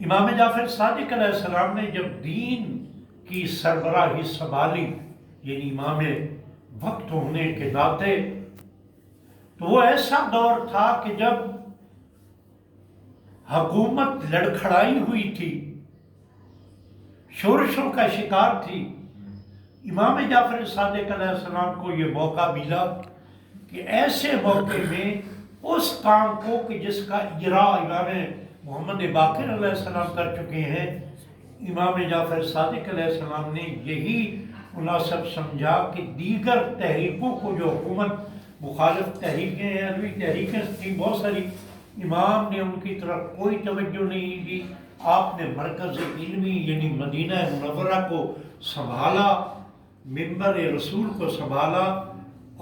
امام جعفر صادق علیہ السلام نے جب دین کی سربراہی سنبھالی، یعنی امام وقت ہونے کے ناطے، تو وہ ایسا دور تھا کہ جب حکومت لڑکھڑائی ہوئی تھی، شورشوں کا شکار تھی۔ امام جعفر صادق علیہ السلام کو یہ موقع ملا کہ ایسے موقع میں اس کام کو کہ جس کا اجرا امام محمد باقر علیہ السلام کر چکے ہیں، امام جعفر صادق علیہ السلام نے یہی مناسب سمجھا کہ دیگر تحریکوں کو، جو حکومت مخالف تحریکیں ہیں، علوی تحریکیں تھیں بہت ساری، امام نے ان کی طرف کوئی توجہ نہیں دی۔ آپ نے مرکز علمی یعنی مدینہ منورہ کو سنبھالا، منبر رسول کو سنبھالا،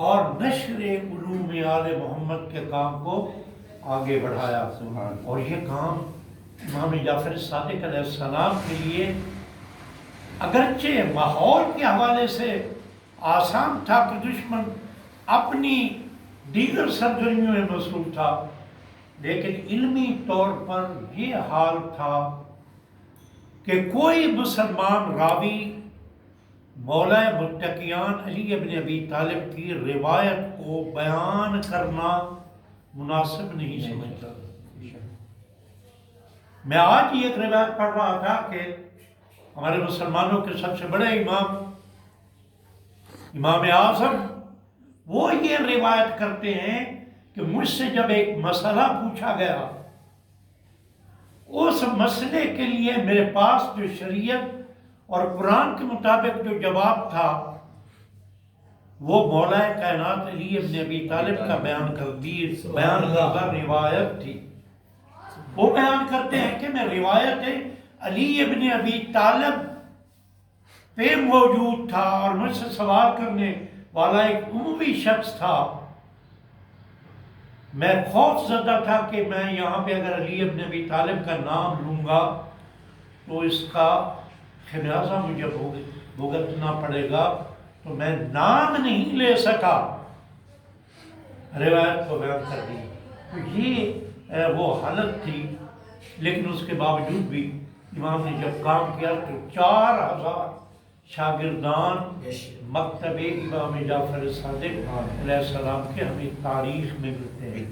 اور نشر علوم آل محمد کے کام کو آگے بڑھایا۔ اور یہ کام امام جعفر صادق علیہ السلام کے لیے اگرچہ ماحول کے حوالے سے آسان تھا کہ دشمن اپنی دیگر سرگرمیوں میں مصروف تھا، لیکن علمی طور پر یہ حال تھا کہ کوئی مسلمان راوی مولا متقیان علی ابن ابی طالب کی روایت کو بیان کرنا مناسب نہیں سمجھتا۔ میں آج ہی ایک روایت پڑھ رہا تھا کہ ہمارے مسلمانوں کے سب سے بڑے امام اعظم، وہ یہ روایت کرتے ہیں کہ مجھ سے جب ایک مسئلہ پوچھا گیا، اس مسئلے کے لیے میرے پاس جو شریعت اور قرآن کے مطابق جو جواب تھا، وہ مولا کائنات علی ابن ابی طالب کا بیان کردہ روایت تھی۔ وہ بیان کرتے ہیں کہ میں روایت علی ابن ابی طالب پہ موجود تھا اور مجھ سے سوال کرنے والا ایک عمومی شخص تھا۔ میں خوف زدہ تھا کہ میں یہاں پہ اگر علی ابن ابی طالب کا نام لوں گا تو اس کا خمیازہ مجھے بھگتنا پڑے گا، تو میں نام نہیں لے سکا، روایت کو بیان کر دی۔ تو یہ وہ حالت تھی، لیکن اس کے باوجود بھی امام نے جب کام کیا تو 4000 شاگردان مکتب امام جعفر صادق علیہ السلام کے ہمیں تاریخ میں ملتے ہیں،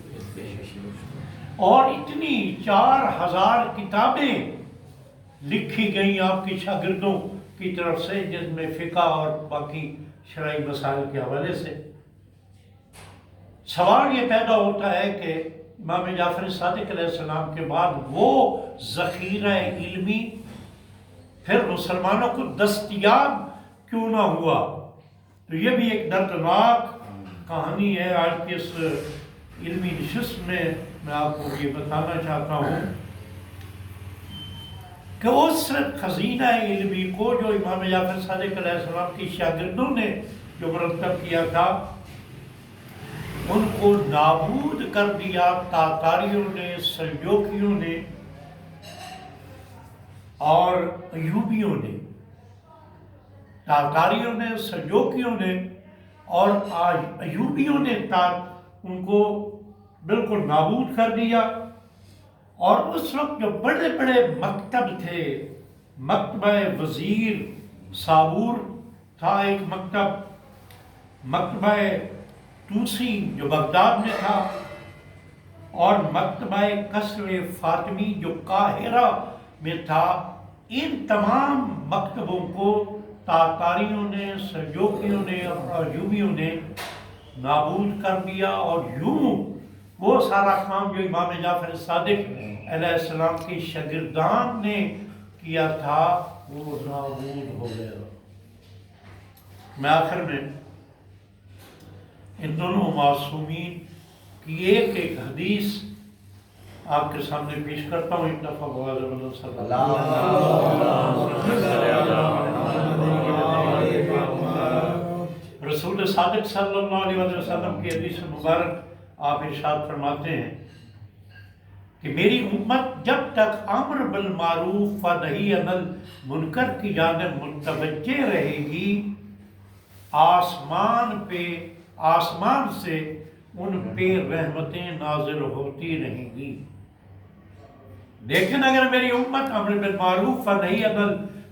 اور اتنی 4000 کتابیں لکھی گئیں آپ کی شاگردوں کی طرف سے، جس میں فقہ اور باقی شرعی مسائل کے حوالے سے۔ سوال یہ پیدا ہوتا ہے کہ امام جعفر صادق علیہ السلام کے بعد وہ ذخیرہ علمی پھر مسلمانوں کو دستیاب کیوں نہ ہوا؟ تو یہ بھی ایک دردناک کہانی ہے۔ آج کی اس علمی نشست میں آپ کو یہ بتانا چاہتا ہوں کہ اس خزینہ علمی کو جو امام جعفر صادق علیہ السلام کی شاگردوں نے جو مرتب کیا تھا، ان کو نابود کر دیا تاتاریوں نے، سلجوکیوں نے اور ایوبیوں نے۔ تاتاریوں نے، سلجوکیوں نے اور ایوبیوں نے ان کو بالکل نابود کر دیا۔ اور اس وقت جو بڑے بڑے مکتب تھے، مکتبہ وزیر صابور تھا ایک مکتب، مکتبہ توسی جو بغداد میں تھا، اور مکتبہ قصر فاطمی جو قاہرہ میں تھا، ان تمام مکتبوں کو تاتاریوں نے، سلجوکیوں نے اور ایوبیوں نے نابود کر دیا، اور یوں وہ سارا کام جو امام جعفر صادق علیہ السلام کی شاگردان نے کیا تھا وہ نابود ہو گیا۔ میں آخر میں ان دونوں معصومین کی ایک ایک حدیث آپ کے سامنے پیش کرتا ہوں۔ ایک دفعہ صلی اللہ رسول صادق صلی اللہ علیہ وسلم کی حدیث مبارک آپ ارشاد فرماتے ہیں کہ میری امت جب تک امر بالمعروف و نہی عن المنکر کی جانب متوجہ رہے گی، آسمان سے ان پہ رحمتیں نازل ہوتی رہیں گی۔ لیکن اگر میری امت امر بالمعروف و نہی عن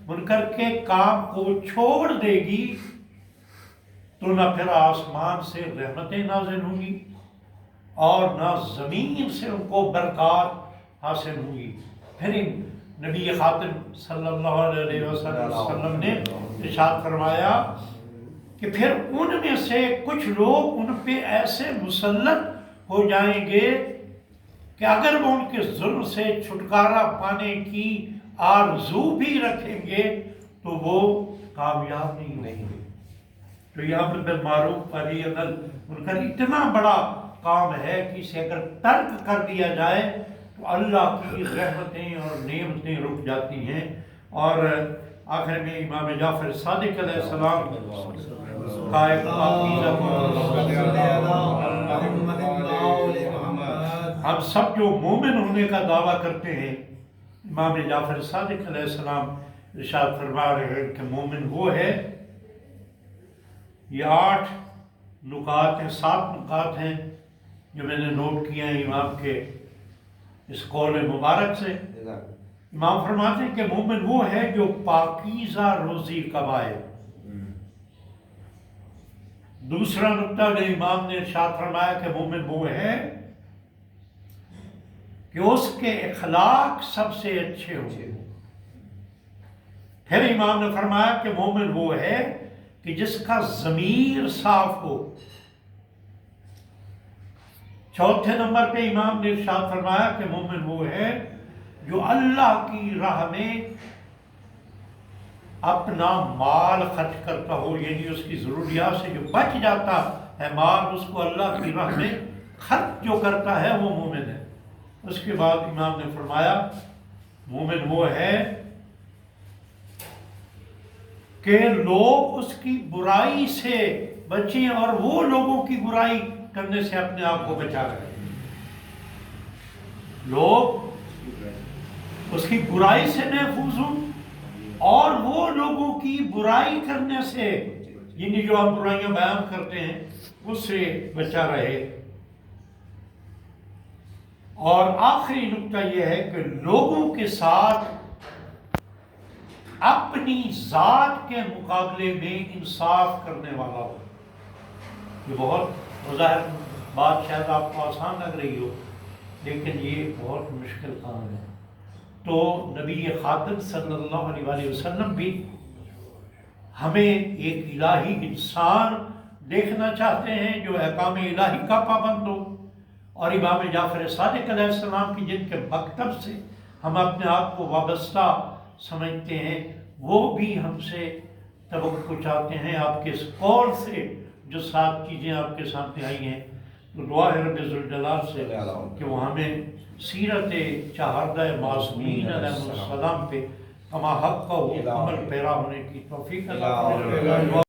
منکر کے کام کو چھوڑ دے گی تو نہ پھر آسمان سے رحمتیں نازل ہوں گی اور نہ زمین سے ان کو برکات حاصل ہوں گی۔ پھر نبی خاتم صلی اللہ علیہ وسلم نے ارشاد فرمایا کہ پھر ان میں سے کچھ لوگ ان پہ ایسے مسلط ہو جائیں گے کہ اگر وہ ان کے ظلم سے چھٹکارا پانے کی آرزو بھی رکھیں گے تو وہ کامیاب نہیں ہوں گے۔ تو یہ امر بالمعروف و نہی عن المنکر اتنا بڑا کام ہے کہ اسے اگر ترک کر دیا جائے تو اللہ کی رحمتیں اور نعمتیں رک جاتی ہیں۔ اور آخر میں امام جعفر صادق علیہ السلام کا ایک ہم سب جو مومن ہونے کا دعویٰ کرتے ہیں، امام جعفر صادق علیہ السلام ارشاد فرما رہے ہیں کہ مومن وہ ہے، یہ 8 نکات ہیں، 7 نکات ہیں جو میں نے نوٹ کیا ہیں امام کے اس قول مبارک سے۔ امام فرماتے ہیں کہ مومن وہ ہے جو پاکیزہ روزی کمائے۔ دوسرا نکتہ جو امام نے ارشاد فرمایا کہ مومن وہ ہے کہ اس کے اخلاق سب سے اچھے ہوں۔ پھر امام نے فرمایا کہ مومن وہ ہے کہ جس کا ضمیر صاف ہو۔ چوتھے نمبر پہ امام نے ارشاد فرمایا کہ مومن وہ ہے جو اللہ کی راہ میں اپنا مال خرچ کرتا ہو، یعنی اس کی ضروریات سے جو بچ جاتا ہے مال، اس کو اللہ کی راہ میں خرچ جو کرتا ہے وہ مومن ہے۔ اس کے بعد امام نے فرمایا مومن وہ ہے کہ لوگ اس کی برائی سے بچیں اور وہ لوگوں کی برائی کرنے سے اپنے آپ کو بچا رہے ہیں۔ لوگ اس کی برائی سے محفوظ ہوں اور وہ لوگوں کی برائی کرنے سے، یعنی جو آپ برائیاں بیان کرتے ہیں اس سے بچا رہے۔ اور آخری نکتہ یہ ہے کہ لوگوں کے ساتھ اپنی ذات کے مقابلے میں انصاف کرنے والا ہو۔ یہ بہت بظاہر بات شاید آپ کو آسان لگ رہی ہو، لیکن یہ بہت مشکل کام ہے۔ تو نبی خاتم صلی اللہ علیہ وآلہ وسلم بھی ہمیں ایک الہی انسان دیکھنا چاہتے ہیں جو احکام الہی کا پابند ہو، اور امام جعفر صادق علیہ السلام کی جن کے مکتب سے ہم اپنے آپ کو وابستہ سمجھتے ہیں، وہ بھی ہم سے توقع چاہتے ہیں آپ کے اس قول سے جو 7 چیزیں آپ کے سامنے آئی ہیں۔ تو دعا ہے رب ذوالجلال سے کہ وہ ہمیں سیرت چہاردہ معصومین علیہ السلام پہ کما حق کا عمل پیرا ہونے کی توفیق عطا فرمائے۔